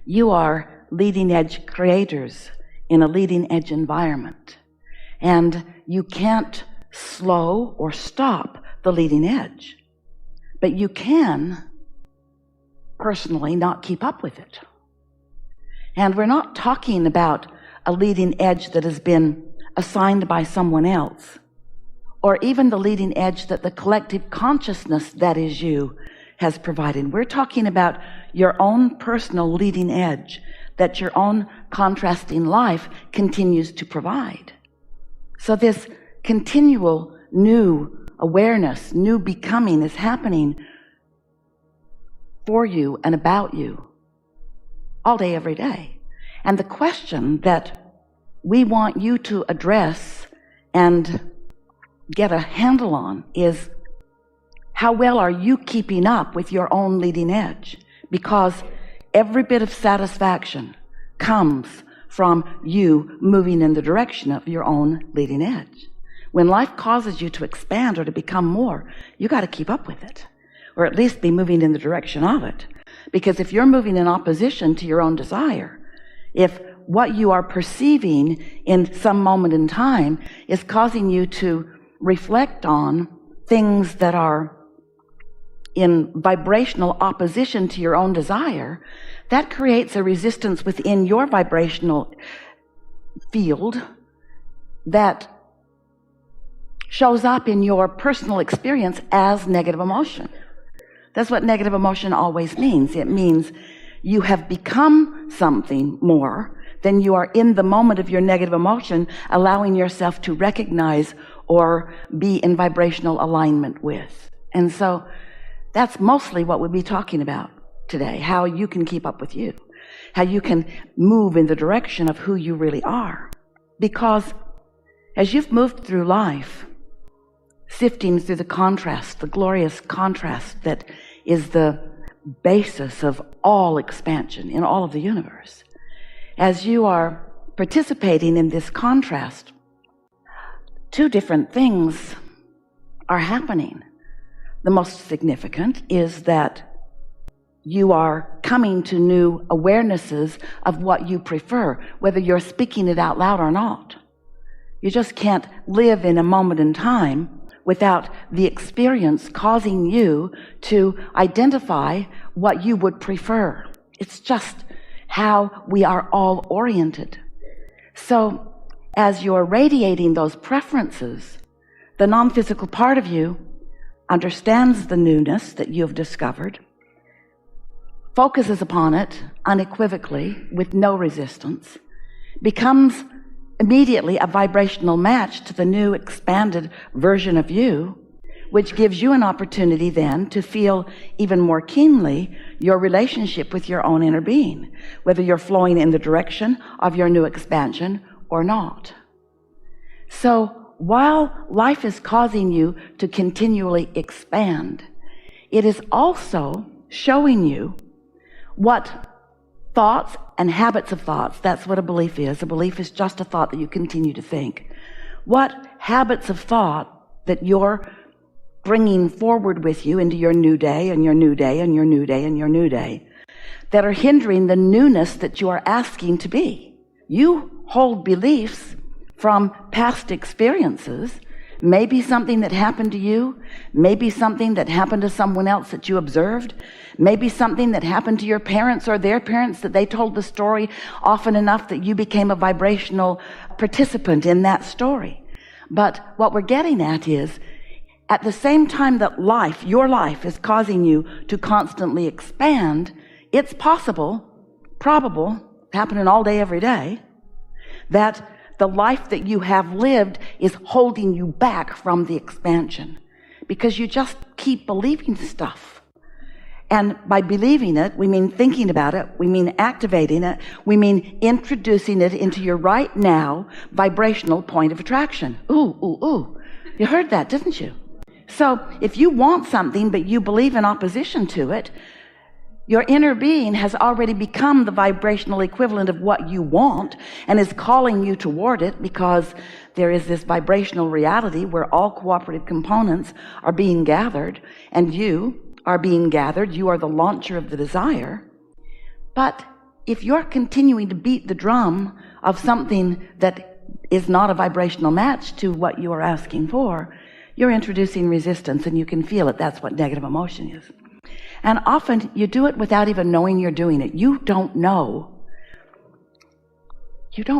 You are leading edge creators in a leading edge environment. And you can't slow or stop the leading edge. But you can personally not keep up with it. And we're not talking about a leading edge that has been assigned by someone else, or even the leading edge that the collective consciousness that is you has provided. We're talking about your own personal leading edge that your own contrasting life continues to provide. So this continual new awareness, new becoming is happening for you and about you all day, every day. And the question that we want you to address and get a handle on is, how well are you keeping up with your own leading edge? Because every bit of satisfaction comes from you moving in the direction of your own leading edge. When life causes you to expand or to become more, you got to keep up with it, or at least be moving in the direction of it. Because if you're moving in opposition to your own desire, if what you are perceiving in some moment in time is causing you to reflect on things that are in vibrational opposition to your own desire, that creates a resistance within your vibrational field that shows up in your personal experience as negative emotion. That's what negative emotion always means. It means you have become something more than you are in the moment of your negative emotion, allowing yourself to recognize or be in vibrational alignment with. And so that's mostly what we'll be talking about today, how you can keep up with you, how you can move in the direction of who you really are. Because as you've moved through life, sifting through the contrast, the glorious contrast that is the basis of all expansion in all of the universe, as you are participating in this contrast, two different things are happening. The most significant is that you are coming to new awarenesses of what you prefer, whether you're speaking it out loud or not. You just can't live in a moment in time without the experience causing you to identify what you would prefer. It's just how we are all oriented. So as you're radiating those preferences, the non-physical part of you understands the newness that you've discovered, focuses upon it unequivocally with no resistance, becomes immediately a vibrational match to the new expanded version of you, which gives you an opportunity then to feel even more keenly your relationship with your own inner being, whether you're flowing in the direction of your new expansion or not. So while life is causing you to continually expand, it is also showing you what thoughts and habits of thoughts, that's what a belief is. A belief is just a thought that you continue to think. What habits of thought that you're bringing forward with you into your new day and your new day and your new day and your new day that are hindering the newness that you are asking to be. You hold beliefs from past experiences, maybe something that happened to you, maybe something that happened to someone else that you observed, maybe something that happened to your parents or their parents that they told the story often enough that you became a vibrational participant in that story. But what we're getting at is, at the same time that life, your life, is causing you to constantly expand, it's possible, probable, happening all day, every day, that the life that you have lived is holding you back from the expansion because you just keep believing stuff. And by believing it, we mean thinking about it, we mean activating it, we mean introducing it into your right now vibrational point of attraction. Ooh, ooh, ooh. You heard that, didn't you? So if you want something but you believe in opposition to it, your inner being has already become the vibrational equivalent of what you want and is calling you toward it, because there is this vibrational reality where all cooperative components are being gathered and you are being gathered. You are the launcher of the desire. But if you're continuing to beat the drum of something that is not a vibrational match to what you are asking for, you're introducing resistance, and you can feel it. That's what negative emotion is. And often you do it without even knowing you're doing it. You don't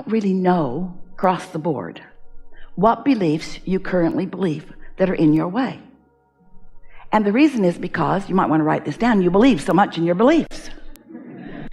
really know across the board what beliefs you currently believe that are in your way. And the reason is because, you might want to write this down, you believe so much in your beliefs.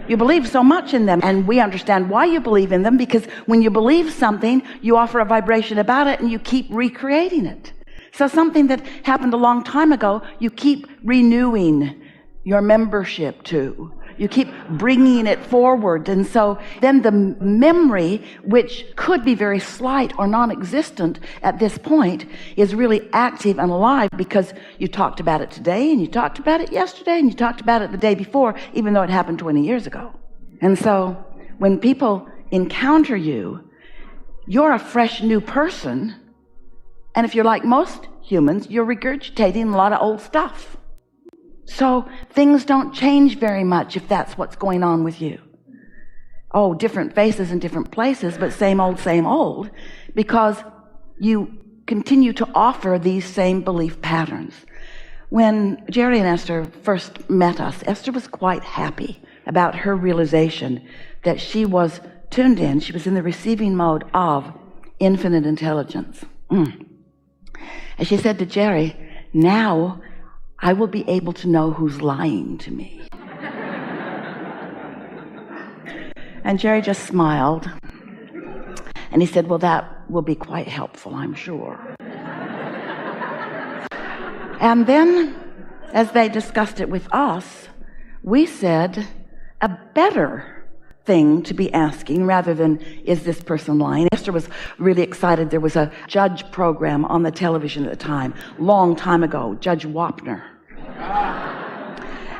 You believe so much in them, and we understand why you believe in them, because when you believe something, you offer a vibration about it and you keep recreating it. So something that happened a long time ago, you keep renewing your membership to. You keep bringing it forward. And so then the memory, which could be very slight or non-existent at this point, is really active and alive, because you talked about it today, and you talked about it yesterday, and you talked about it the day before, even though it happened 20 years ago. And so when people encounter you, you're a fresh new person. And if you're like most humans, you're regurgitating a lot of old stuff. So things don't change very much if that's what's going on with you. Oh, different faces in different places, but same old, because you continue to offer these same belief patterns. When Jerry and Esther first met us, Esther was quite happy about her realization that she was tuned in. She was in the receiving mode of infinite intelligence. And she said to Jerry, now I will be able to know who's lying to me. And Jerry just smiled. And he said, well, that will be quite helpful, I'm sure. And then, as they discussed it with us, we said a better thing to be asking, rather than, is this person lying? Esther was really excited. There was a judge program on the television at the time, long time ago, Judge Wapner.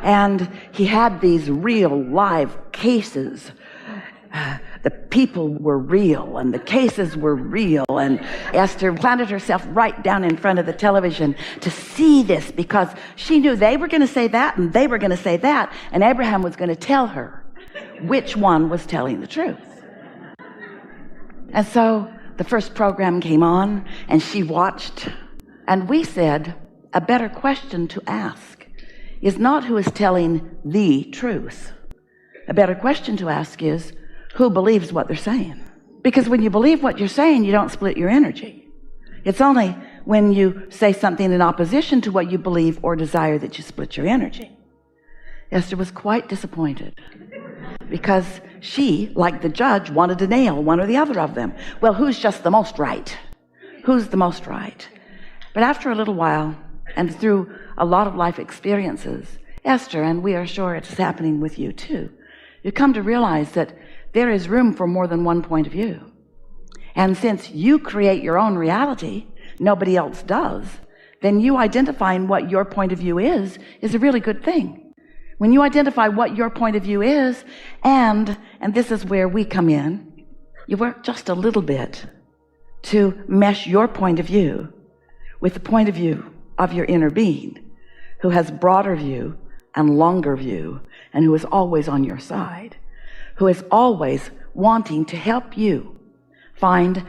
And he had these real live cases. The people were real, and the cases were real, and Esther planted herself right down in front of the television to see this, because she knew they were going to say that, and they were going to say that, and Abraham was going to tell her which one was telling the truth. And so the first program came on, and she watched, and we said, a better question to ask is not who is telling the truth. A better question to ask is, who believes what they're saying? Because when you believe what you're saying, you don't split your energy. It's only when you say something in opposition to what you believe or desire that you split your energy. Esther was quite disappointed, because she, like the judge, wanted to nail one or the other of them. Well, who's just the most right? Who's the most right? But after a little while, and through a lot of life experiences, Esther, and we are sure it's happening with you too, you come to realize that there is room for more than one point of view. And since you create your own reality, nobody else does, then you identifying what your point of view is a really good thing. When you identify what your point of view is, and this is where we come in, you work just a little bit to mesh your point of view with the point of view of your inner being, who has broader view and longer view, and who is always on your side, who is always wanting to help you find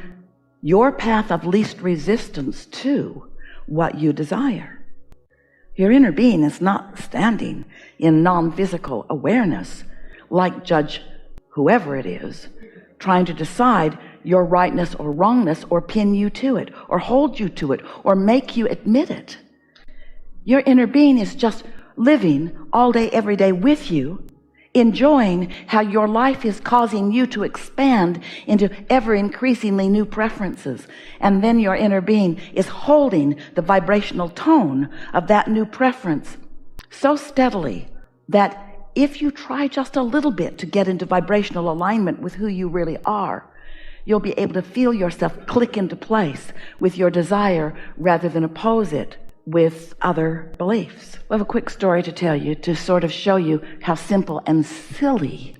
your path of least resistance to what you desire. Your inner being is not standing in non-physical awareness like Judge whoever it is, trying to decide your rightness or wrongness, or pin you to it, or hold you to it, or make you admit it. Your inner being is just living all day, every day with you, enjoying how your life is causing you to expand into ever increasingly new preferences. And then your inner being is holding the vibrational tone of that new preference so steadily that if you try just a little bit to get into vibrational alignment with who you really are, you'll be able to feel yourself click into place with your desire rather than oppose it with other beliefs. We have a quick story to tell you to sort of show you how simple and silly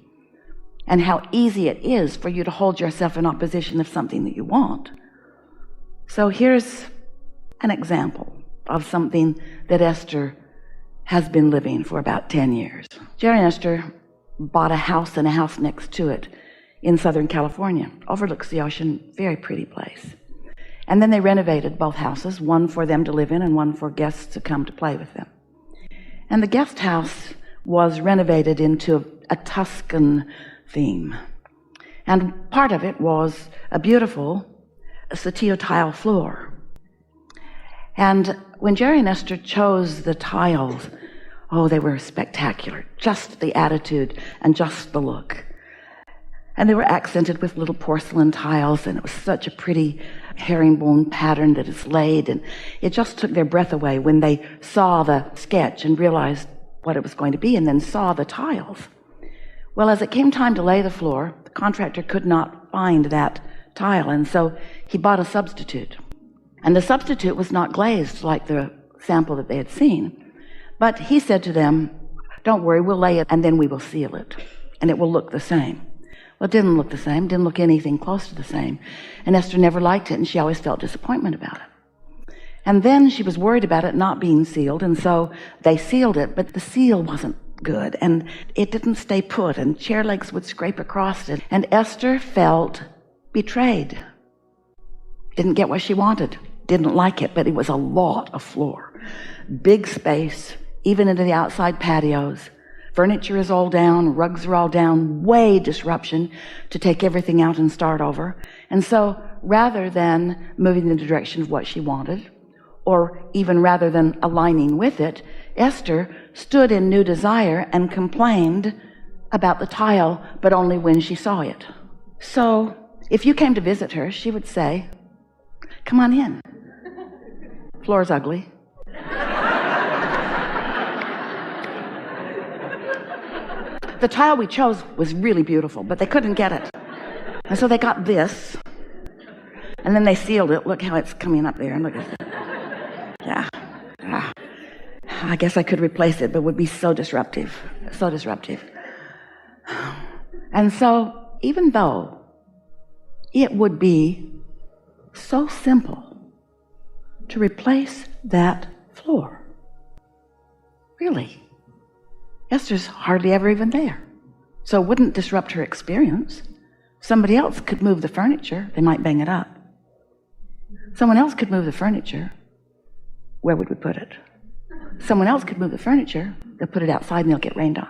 and how easy it is for you to hold yourself in opposition of something that you want. So here's an example of something that Esther has been living for about 10 years. Jerry and Esther bought a house and a house next to it in Southern California. Overlooks the ocean, very pretty place. And then they renovated both houses, one for them to live in and one for guests to come to play with them. And the guest house was renovated into a Tuscan theme. And part of it was a beautiful Satillo tile floor. And when Jerry and Esther chose the tiles, oh, they were spectacular. Just the attitude and just the look. And they were accented with little porcelain tiles, and it was such a pretty herringbone pattern that is laid, and it just took their breath away when they saw the sketch and realized what it was going to be, and then saw the tiles. Well, as it came time to lay the floor, the contractor could not find that tile, and so he bought a substitute. And the substitute was not glazed like the sample that they had seen. But he said to them, don't worry, we'll lay it and then we will seal it. And it will look the same. Well, it didn't look the same, didn't look anything close to the same. And Esther never liked it, and she always felt disappointment about it. And then she was worried about it not being sealed, and so they sealed it, but the seal wasn't good, and it didn't stay put, and chair legs would scrape across it. And Esther felt betrayed. Didn't get what she wanted. Didn't like it, but it was a lot of floor. Big space, even into the outside patios. Furniture is all down, rugs are all down, way disruption to take everything out and start over. And so rather than moving in the direction of what she wanted, or even rather than aligning with it, Esther stood in new desire and complained about the tile, but only when she saw it. So if you came to visit her, she would say, come on in. Floor's ugly. The tile we chose was really beautiful, but they couldn't get it. And so they got this, and then they sealed it. Look how it's coming up there. Look at that. Yeah. I guess I could replace it, but it would be so disruptive. So disruptive. And so, even though it would be so simple to replace that floor, really, Esther's hardly ever even there. So it wouldn't disrupt her experience. Somebody else could move the furniture. They might bang it up. Someone else could move the furniture. Where would we put it? Someone else could move the furniture. They'll put it outside and they'll get rained on.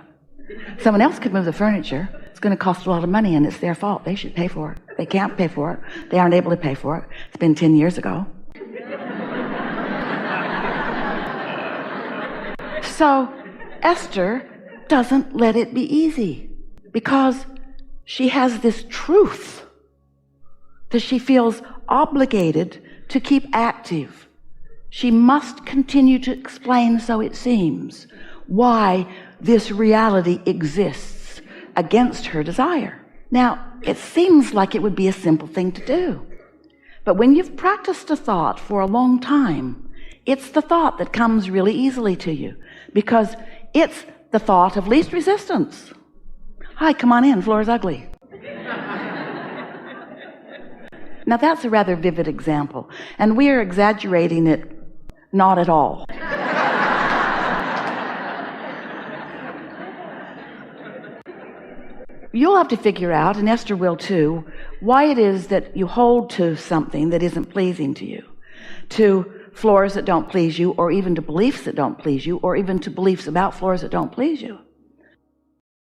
Someone else could move the furniture. It's going to cost a lot of money and it's their fault. They should pay for it. They can't pay for it. They aren't able to pay for it. It's been 10 years ago. So Esther doesn't let it be easy because she has this truth that she feels obligated to keep active. She must continue to explain, so it seems, why this reality exists against her desire. Now, it seems like it would be a simple thing to do. But when you've practiced a thought for a long time, it's the thought that comes really easily to you because it's the thought of least resistance. Hi, come on in, floor's ugly. Now that's a rather vivid example, and we are exaggerating it not at all. You'll have to figure out, and Esther will too, why it is that you hold to something that isn't pleasing to you, to floors that don't please you, or even to beliefs that don't please you, or even to beliefs about floors that don't please you.